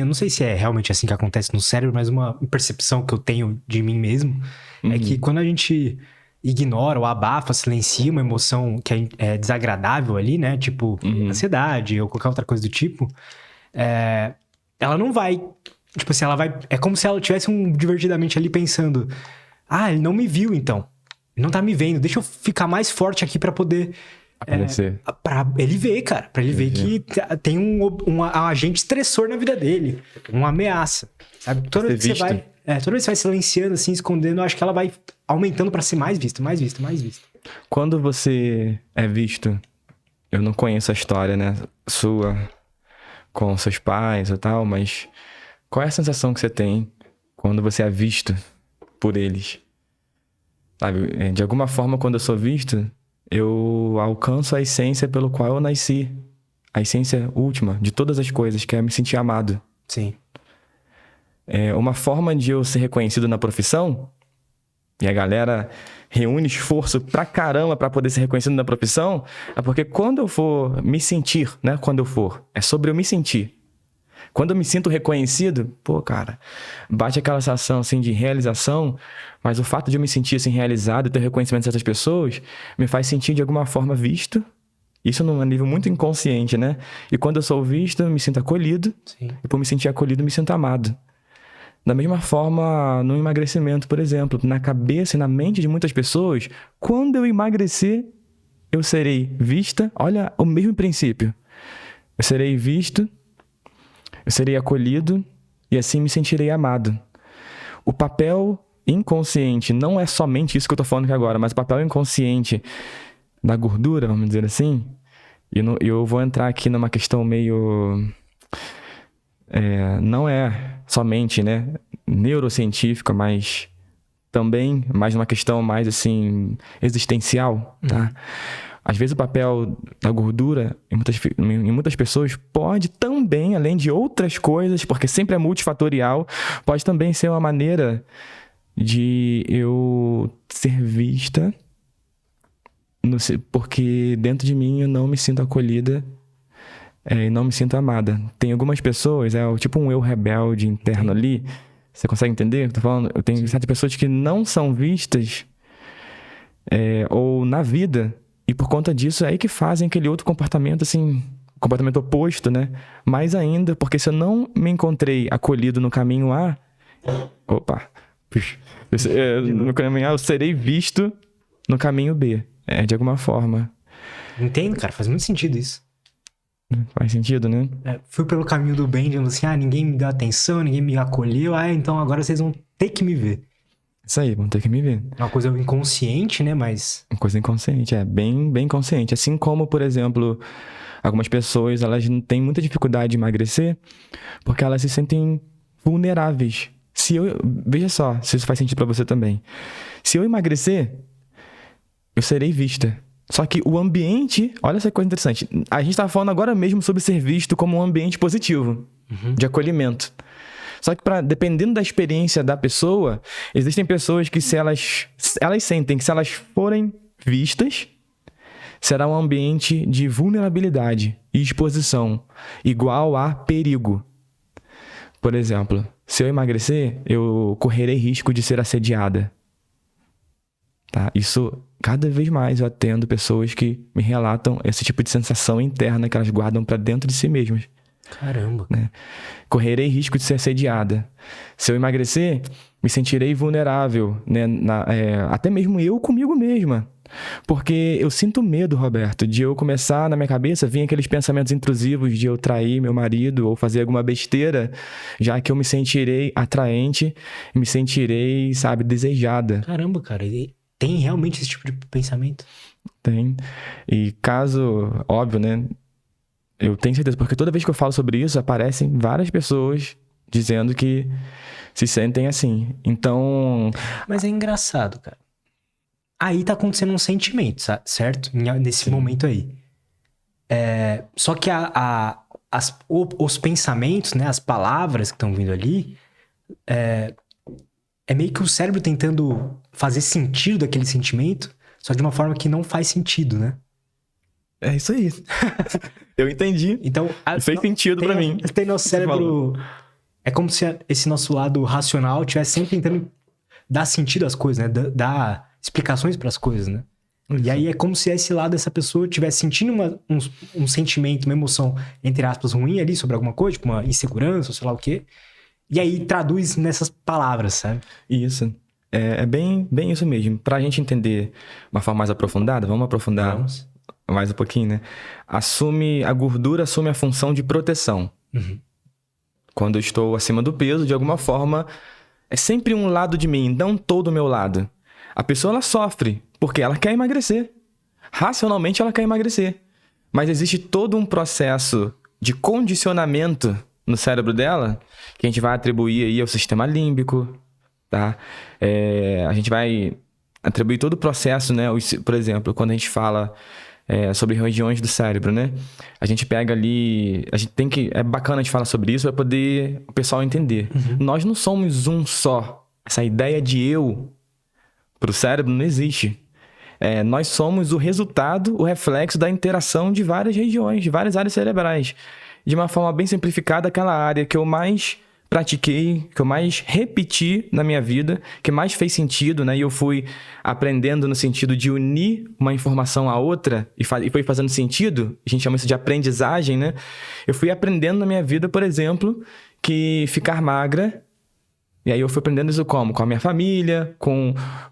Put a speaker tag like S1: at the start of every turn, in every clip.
S1: eu não sei se é realmente assim que acontece no cérebro, mas uma percepção que eu tenho de mim mesmo é que quando a gente ignora ou abafa, silencia uma emoção que é desagradável ali, né? Tipo, ansiedade ou qualquer outra coisa do tipo, ela não vai... Tipo assim, ela vai... É como se ela tivesse divertidamente ali pensando... Ah, ele não me viu, então. Ele não tá me vendo. Deixa eu ficar mais forte aqui pra poder...
S2: Aparecer.
S1: Pra ele ver, cara. Pra ele ver que tem um agente estressor na vida dele. Uma ameaça. Sabe? Toda vez que você vai... toda vez que você vai silenciando, assim, escondendo, eu acho que ela vai aumentando pra ser mais vista, mais vista, mais vista.
S2: Quando você é visto... Eu não conheço a história, né? Sua... Com seus pais e tal, mas... Qual é a sensação que você tem quando você é visto por eles? Sabe? De alguma forma, quando eu sou visto... eu alcanço a essência pelo qual eu nasci. A essência última de todas as coisas, que é me sentir amado.
S1: Sim.
S2: Uma forma de eu ser reconhecido na profissão, e a galera reúne esforço pra caramba pra poder ser reconhecido na profissão, é porque quando eu for me sentir, né? Quando eu for, é sobre eu me sentir. Quando eu me sinto reconhecido, pô, cara, bate aquela sensação, assim, de realização, mas o fato de eu me sentir, assim, realizado e ter reconhecimento de certas pessoas me faz sentir, de alguma forma, visto. Isso num nível muito inconsciente, né? E quando eu sou visto, eu me sinto acolhido.
S1: Sim.
S2: E por me sentir acolhido, eu me sinto amado. Da mesma forma, no emagrecimento, por exemplo, na cabeça e na mente de muitas pessoas, quando eu emagrecer, eu serei vista. Olha, o mesmo princípio. Eu serei visto, eu serei acolhido e assim me sentirei amado. O papel inconsciente, não é somente isso que eu tô falando aqui agora, mas o papel inconsciente da gordura, vamos dizer assim, e eu vou entrar aqui numa questão meio... não é somente, né, neurocientífica, mas também mais uma questão mais, assim, existencial, tá? Às vezes o papel da gordura em muitas pessoas pode também, além de outras coisas, porque sempre é multifatorial, pode também ser uma maneira de eu ser vista, porque dentro de mim eu não me sinto acolhida e não me sinto amada. Tem algumas pessoas, tipo um eu rebelde interno ali, você consegue entender o que eu tô falando? Eu tenho certas pessoas que não são vistas ou na vida, e por conta disso é aí que fazem aquele outro comportamento, assim, comportamento oposto, né? Mais ainda, porque se eu não me encontrei acolhido no caminho A, no caminho A eu serei visto no caminho B, de alguma forma.
S1: Entendo, cara, faz muito sentido isso.
S2: Faz sentido, né?
S1: Fui pelo caminho do bem, dizendo assim, ninguém me deu atenção, ninguém me acolheu, então agora vocês vão ter que me ver.
S2: Isso aí, vão ter que me ver.
S1: É uma coisa inconsciente, né, mas...
S2: Uma coisa inconsciente, bem, bem consciente. Assim como, por exemplo, algumas pessoas, elas têm muita dificuldade de emagrecer porque elas se sentem vulneráveis. Veja só, se isso faz sentido pra você também. Se eu emagrecer, eu serei vista. Só que o ambiente... Olha essa coisa interessante. A gente tá falando agora mesmo sobre ser visto como um ambiente positivo, de acolhimento. Só que dependendo da experiência da pessoa, existem pessoas que se elas sentem que se elas forem vistas, será um ambiente de vulnerabilidade e exposição, igual a perigo. Por exemplo, se eu emagrecer, eu correrei risco de ser assediada. Tá? Isso, cada vez mais eu atendo pessoas que me relatam esse tipo de sensação interna que elas guardam para dentro de si mesmas.
S1: Caramba.
S2: Né? Correrei risco de ser assediada. Se eu emagrecer, me sentirei vulnerável, né? Até mesmo eu comigo mesma. Porque eu sinto medo, Roberto, de eu começar na minha cabeça, vir aqueles pensamentos intrusivos de eu trair meu marido ou fazer alguma besteira, já que eu me sentirei atraente, me sentirei, sabe, desejada.
S1: Caramba, cara, tem realmente esse tipo de pensamento?
S2: Tem. E caso, óbvio, né? Eu tenho certeza, porque toda vez que eu falo sobre isso, aparecem várias pessoas dizendo que se sentem assim. Então...
S1: Mas é engraçado, cara. Aí tá acontecendo um sentimento, certo? Nesse momento aí. Só que os pensamentos, né? As palavras que estão vindo ali... É meio que o cérebro tentando fazer sentido daquele sentimento, só de uma forma que não faz sentido, né?
S2: É isso aí. Eu entendi.
S1: Então,
S2: fez sentido pra mim.
S1: Tem no cérebro É como se esse nosso lado racional estivesse sempre tentando dar sentido às coisas, né? Dar explicações para as coisas, né? Isso. E aí é como se esse lado dessa pessoa estivesse sentindo um sentimento, uma emoção, entre aspas, ruim ali sobre alguma coisa, tipo uma insegurança, ou sei lá o quê. E aí traduz nessas palavras, sabe?
S2: Isso. É bem isso mesmo. Pra gente entender de uma forma mais aprofundada, vamos aprofundar mais um pouquinho, né? A gordura assume a função de proteção.
S1: Uhum.
S2: Quando eu estou acima do peso, de alguma forma, é sempre um lado de mim, não todo o meu lado. A pessoa, ela sofre porque ela quer emagrecer. Racionalmente, ela quer emagrecer. Mas existe todo um processo de condicionamento no cérebro dela que a gente vai atribuir aí ao sistema límbico, tá? A gente vai atribuir todo o processo, né? Por exemplo, quando a gente fala sobre regiões do cérebro, né? A gente pega ali... É bacana a gente falar sobre isso para poder o pessoal entender.
S1: Uhum.
S2: Nós não somos um só. Essa ideia de eu para o cérebro não existe. Nós somos o resultado, o reflexo da interação de várias regiões, de várias áreas cerebrais. De uma forma bem simplificada, aquela área que eu mais pratiquei, que eu mais repeti na minha vida, que mais fez sentido, né? E eu fui aprendendo no sentido de unir uma informação à outra e foi fazendo sentido. A gente chama isso de aprendizagem, né? Eu fui aprendendo na minha vida, por exemplo, que ficar magra... E aí eu fui aprendendo isso como? Com a minha família,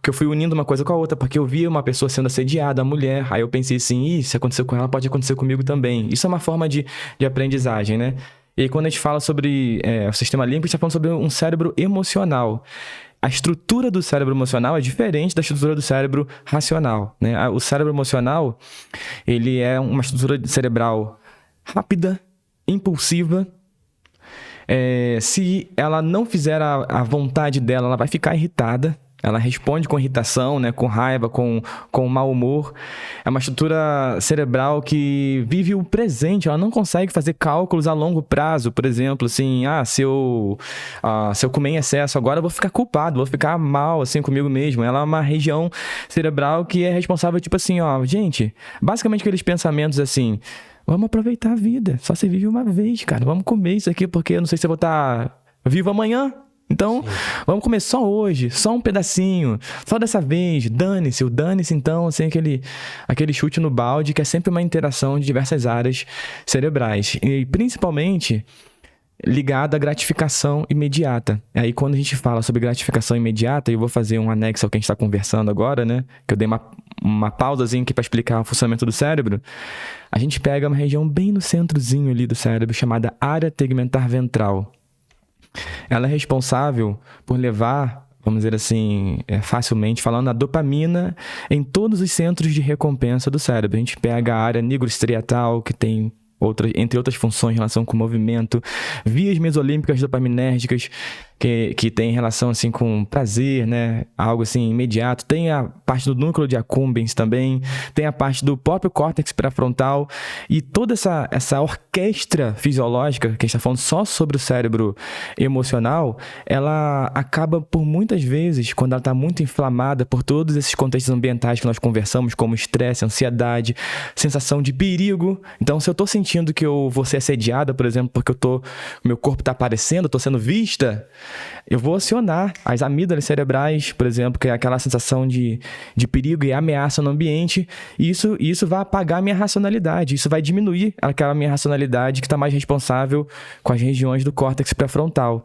S2: que eu fui unindo uma coisa com a outra, porque eu via uma pessoa sendo assediada, a mulher. Aí eu pensei assim, se aconteceu com ela, pode acontecer comigo também. Isso é uma forma de aprendizagem, né? E aí quando a gente fala sobre o sistema límbico, a gente está falando sobre um cérebro emocional. A estrutura do cérebro emocional é diferente da estrutura do cérebro racional, né? O cérebro emocional, ele é uma estrutura cerebral rápida, impulsiva. Se ela não fizer a vontade dela, ela vai ficar irritada. Ela responde com irritação, né? Com raiva, com mau humor. É uma estrutura cerebral que vive o presente. Ela não consegue fazer cálculos a longo prazo. Por exemplo, assim, se eu comer em excesso agora, eu vou ficar culpado, vou ficar mal assim comigo mesmo. Ela é uma região cerebral que é responsável, tipo assim, gente, basicamente aqueles pensamentos assim... Vamos aproveitar a vida. Só se vive uma vez, cara. Vamos comer isso aqui, porque eu não sei se eu vou estar vivo amanhã. Então, vamos comer só hoje, só um pedacinho, só dessa vez. Dane-se. O dane-se, então, assim, aquele chute no balde, que é sempre uma interação de diversas áreas cerebrais. E, principalmente, ligada à gratificação imediata. Aí, quando a gente fala sobre gratificação imediata, eu vou fazer um anexo ao que a gente está conversando agora, né? Que eu dei uma pausazinha aqui para explicar o funcionamento do cérebro. A gente pega uma região bem no centrozinho ali do cérebro, chamada área tegmentar ventral. Ela é responsável por levar, vamos dizer assim, facilmente falando, a dopamina em todos os centros de recompensa do cérebro. A gente pega a área nigrostriatal, que tem entre outras funções em relação com o movimento, vias mesolímbicas dopaminérgicas, que tem relação assim com prazer, né? Algo assim imediato. Tem a parte do núcleo de accumbens também, tem a parte do próprio córtex pré-frontal, e toda essa orquestra fisiológica, que a gente está falando só sobre o cérebro emocional, ela acaba por muitas vezes, quando ela está muito inflamada por todos esses contextos ambientais que nós conversamos, como estresse, ansiedade, sensação de perigo. Então, se eu estou sentindo que eu vou ser assediada, por exemplo, porque meu corpo está aparecendo, estou sendo vista, eu vou acionar as amígdalas cerebrais, por exemplo, que é aquela sensação de perigo e ameaça no ambiente, e isso vai apagar a minha racionalidade, isso vai diminuir aquela minha racionalidade que está mais responsável com as regiões do córtex pré-frontal.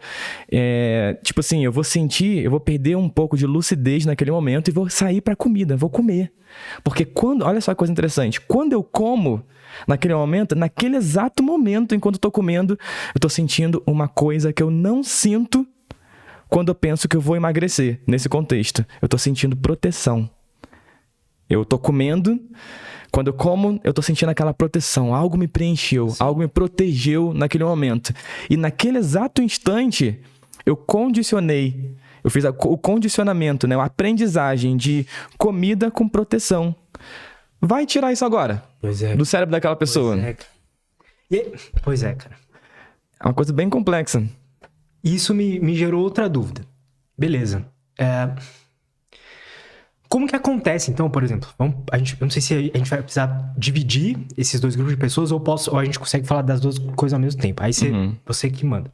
S2: Tipo assim, eu vou perder um pouco de lucidez naquele momento e vou sair para comida, vou comer. Porque olha só que coisa interessante, quando eu como, naquele momento, naquele exato momento, enquanto eu tô comendo, eu tô sentindo uma coisa que eu não sinto quando eu penso que eu vou emagrecer. Nesse contexto, eu tô sentindo proteção. Eu tô comendo, quando eu como, eu tô sentindo aquela proteção. Algo me preencheu, algo me protegeu naquele momento. E naquele exato instante, eu condicionei. Eu fiz o condicionamento, né? A aprendizagem de comida com proteção. Vai tirar isso agora do cérebro daquela pessoa.
S1: Pois é, cara.
S2: É uma coisa bem complexa.
S1: Isso me gerou outra dúvida. Beleza. Como que acontece, então, por exemplo? Eu não sei se a gente vai precisar dividir esses dois grupos de pessoas ou a gente consegue falar das duas coisas ao mesmo tempo. Aí você que manda.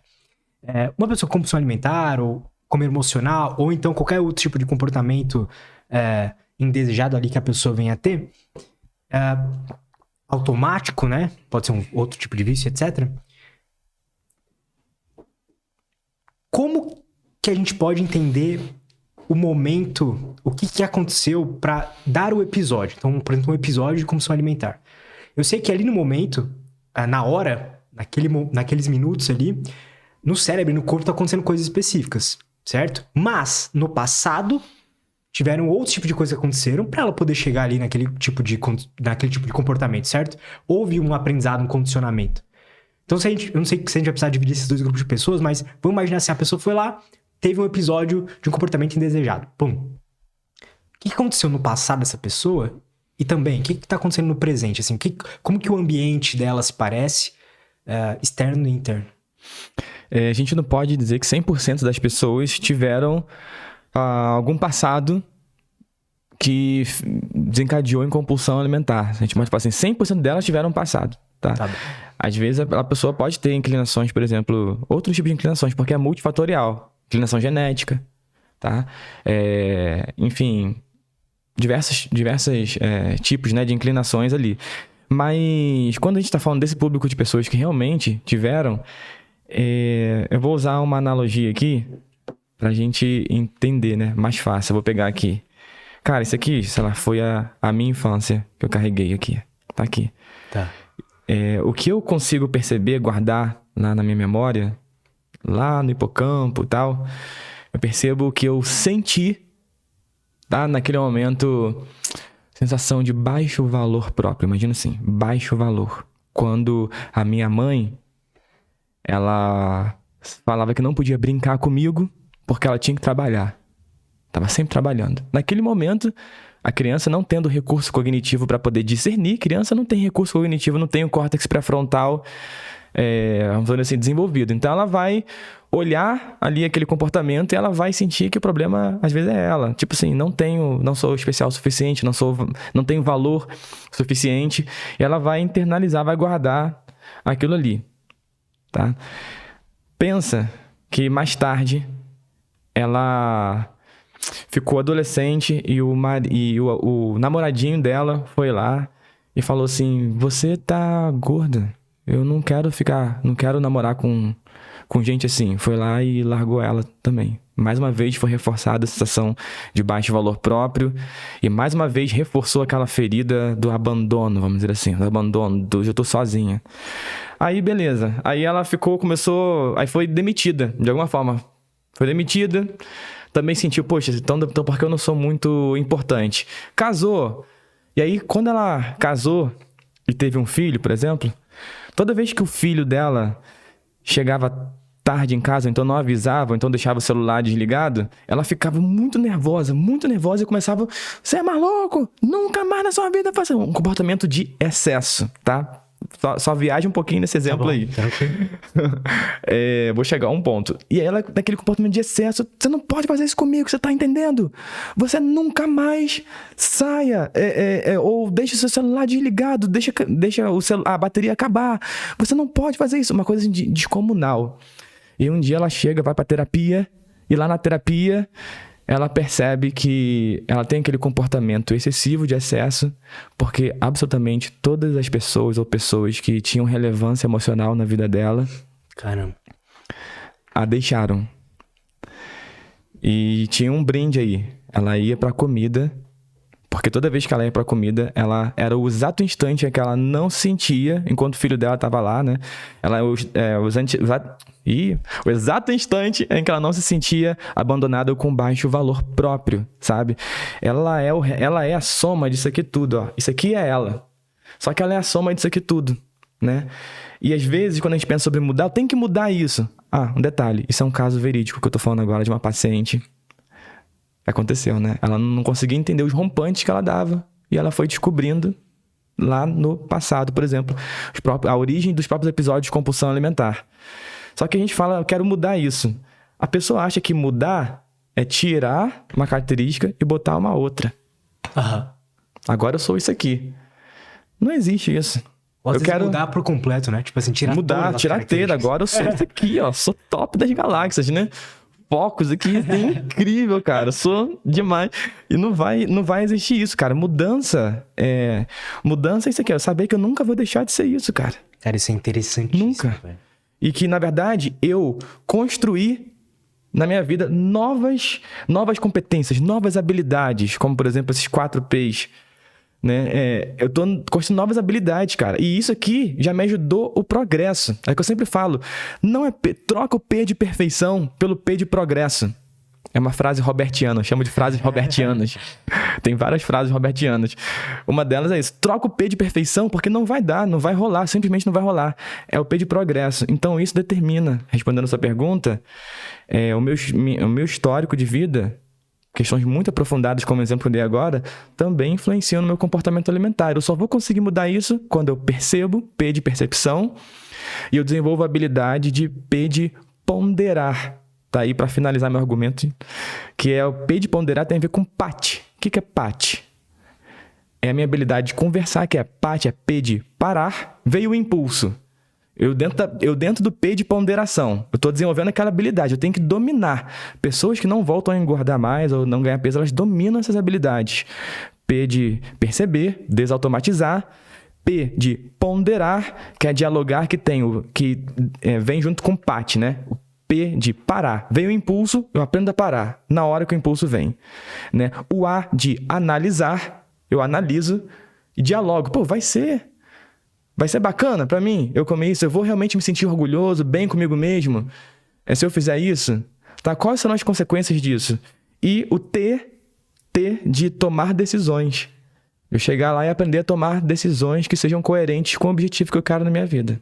S1: uma pessoa com compulsão alimentar, ou comer emocional, ou então qualquer outro tipo de comportamento indesejado ali que a pessoa venha a ter, automático, né? Pode ser um outro tipo de vício, etc. Como que a gente pode entender o momento, o que aconteceu para dar o episódio? Então, por exemplo, um episódio de compulsão alimentar. Eu sei que ali no momento, na hora, naqueles minutos ali, no cérebro e no corpo tá acontecendo coisas específicas, certo? Mas, no passado, tiveram outros tipos de coisas que aconteceram para ela poder chegar ali naquele tipo de comportamento, certo? Houve um aprendizado, um condicionamento. Então, eu não sei se a gente vai precisar dividir esses dois grupos de pessoas, mas vamos imaginar assim, a pessoa foi lá, teve um episódio de um comportamento indesejado. Pum. O que aconteceu no passado dessa pessoa? E também, o que está acontecendo no presente? Assim, como que o ambiente dela se parece, externo e interno?
S2: A gente não pode dizer que 100% das pessoas tiveram algum passado que desencadeou em compulsão alimentar. A gente pode falar assim, 100% delas tiveram um passado, tá? Às vezes a pessoa pode ter inclinações, por exemplo, outros tipos de inclinações, porque é multifatorial. Inclinação genética, tá? Enfim, diversos tipos, né, de inclinações ali. Mas quando a gente está falando desse público de pessoas que realmente tiveram, eu vou usar uma analogia aqui pra gente entender, né? Mais fácil. Eu vou pegar aqui. Cara, isso aqui, sei lá, foi a minha infância que eu carreguei aqui. Tá aqui.
S1: Tá.
S2: O que eu consigo perceber, guardar lá na minha memória, lá no hipocampo e tal, eu percebo que eu senti, tá? Naquele momento, sensação de baixo valor próprio. Imagina assim, baixo valor. Quando a minha mãe, ela falava que não podia brincar comigo porque ela tinha que trabalhar. Tava sempre trabalhando. Naquele momento, a criança não tendo recurso cognitivo para poder discernir, criança não tem recurso cognitivo, não tem o córtex pré-frontal, vamos dizer assim, desenvolvido. Então, ela vai olhar ali aquele comportamento e ela vai sentir que o problema, às vezes, é ela. Tipo assim, não sou especial o suficiente, não tenho valor suficiente. E ela vai internalizar, vai guardar aquilo ali, tá? Pensa que mais tarde ela ficou adolescente e o namoradinho dela foi lá e falou assim, você tá gorda, eu não quero namorar com gente assim. Foi lá e largou ela também. Mais uma vez foi reforçada a sensação de baixo valor próprio e mais uma vez reforçou aquela ferida do abandono, vamos dizer assim, do abandono, eu tô sozinha. Aí beleza, aí ela aí foi demitida, de alguma forma. Foi demitida, também sentiu, poxa, então porque eu não sou muito importante. Casou, e aí quando ela casou e teve um filho, por exemplo, toda vez que o filho dela chegava tarde em casa, então não avisava, então deixava o celular desligado, ela ficava muito nervosa e começava, você é maluco, nunca mais na sua vida faça um comportamento de excesso, tá? Só viaja um pouquinho nesse exemplo aí. Vou chegar a um ponto. E ela, naquele comportamento de excesso, você não pode fazer isso comigo, você tá entendendo? Você nunca mais saia, ou deixa o seu celular desligado, deixa a bateria acabar. Você não pode fazer isso, uma coisa descomunal. E um dia ela vai pra terapia, e lá na terapia ela percebe que ela tem aquele comportamento excessivo de excesso, porque absolutamente todas as pessoas ou pessoas que tinham relevância emocional na vida dela,
S1: caramba,
S2: a deixaram. E tinha um brinde aí. Ela ia pra comida, porque toda vez que ela ia pra comida, ela era o exato instante em que ela não sentia, enquanto o filho dela tava lá, né? O exato instante em que ela não se sentia abandonada ou com baixo valor próprio, sabe? Ela é a soma disso aqui tudo, ó. Isso aqui é ela. Só que ela é a soma disso aqui tudo, né? E às vezes, quando a gente pensa sobre mudar, tem que mudar isso. Um detalhe. Isso é um caso verídico que eu tô falando agora de uma paciente. Aconteceu, né? Ela não conseguia entender os rompantes que ela dava. E ela foi descobrindo lá no passado, por exemplo, a origem dos próprios episódios de compulsão alimentar. Só que a gente fala, eu quero mudar isso. A pessoa acha que mudar é tirar uma característica e botar uma outra.
S1: Aham.
S2: Agora eu sou isso aqui. Não existe isso.
S1: Ou às vezes mudar por completo, né? Tipo assim, tirar
S2: tirar a teira. Agora eu sou isso aqui, ó. Sou top das galáxias, né? Focos aqui, é incrível, cara. Eu sou demais. E não vai existir isso, cara. Mudança é isso aqui, ó. Saber que eu nunca vou deixar de ser isso, cara.
S1: Cara, isso é interessantíssimo.
S2: Nunca. Véio. E que, na verdade, eu construí na minha vida novas competências, novas habilidades, como, por exemplo, esses 4 P's, né? Eu tô construindo novas habilidades, cara. E isso aqui já me ajudou o progresso. É o que eu sempre falo. Troca o P de perfeição pelo P de progresso. É uma frase robertiana, eu chamo de frases robertianas. Tem várias frases robertianas. Uma delas é isso. Troca o P de perfeição porque não vai dar, não vai rolar, simplesmente não vai rolar. É o P de progresso. Então isso determina, respondendo a sua pergunta, o meu histórico de vida, questões muito aprofundadas, como o exemplo que eu dei agora, também influenciam no meu comportamento alimentar. Eu só vou conseguir mudar isso quando eu percebo, P de percepção, e eu desenvolvo a habilidade de P de ponderar. Tá aí para finalizar meu argumento, que é o P de ponderar tem a ver com PAT. O que é PAT? É a minha habilidade de conversar, que é PAT, é P de parar, veio o impulso. Eu dentro do P de ponderação, eu estou desenvolvendo aquela habilidade, eu tenho que dominar. Pessoas que não voltam a engordar mais ou não ganhar peso, elas dominam essas habilidades. P de perceber, desautomatizar. P de ponderar, que é dialogar, que vem junto com PAT, né? O P de parar. Veio o impulso, eu aprendo a parar na hora que o impulso vem, né? O A de analisar, eu analiso e dialogo. Pô, vai ser bacana pra mim eu comer isso? Eu vou realmente me sentir orgulhoso, bem comigo mesmo? Se eu fizer isso? Tá? Quais serão as consequências disso? E o T de tomar decisões. Eu chegar lá e aprender a tomar decisões que sejam coerentes com o objetivo que eu quero na minha vida.